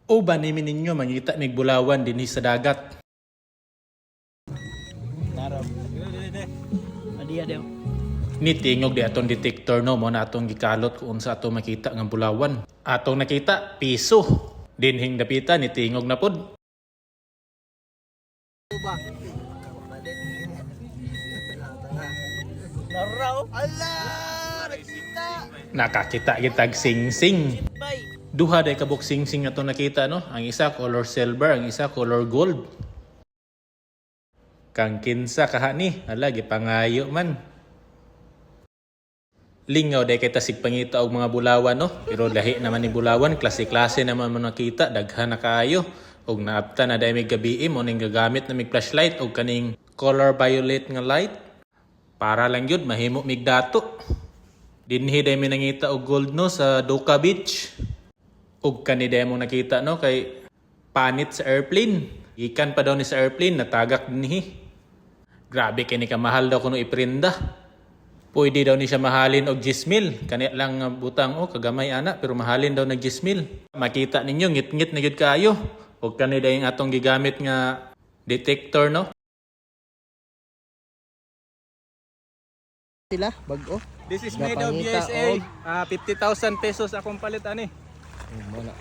Uban nimi ninyo mangita mig bulawan dinhi sa dagat. Narap. Adiya daw. Ni tingog di atong detector no mo na atong gikalot kung sa ato makita nga bulawan. Atong nakita piso. Dinhing dapita ni tingog na pod. Naraw. Allah! Nakita! Nakakita kitag sing-sing. Bay! Duha day kabuk sing-sing ato nakita no. Ang isa color silver, ang isa color gold. Kang kinsa kaha ni, ala gipangayo man. Lingaw day kay tasig pangita og mga bulawan no. Pero lahi naman ni bulawan, klase-klase naman mo nakita, daghan na kaayo. Og naapta na day mig gabi mo ning gagamit na mig flashlight og kaning color violet nga light. Para lang yun mahimo mig dato. Dinhi day mi nangita og gold no sa Doka Beach. Og kani day mo nakita no kay panit sa airplane. Ikan pa daw ni sa airplane natagak dinhi. Grabe kini ka mahal daw kuno iprinda. Pwede daw ni siya mahalin og 10,000. Kani lang nga butang o kagamay ana pero mahalin daw nag 10,000. Makita ninyo ngit-ngit na gyud kaayo. Og kani day ang atong gigamit nga detector no. Sila, bag-o. This is made of Napangita, USA. 50,000 pesos akong palit ani. Wala.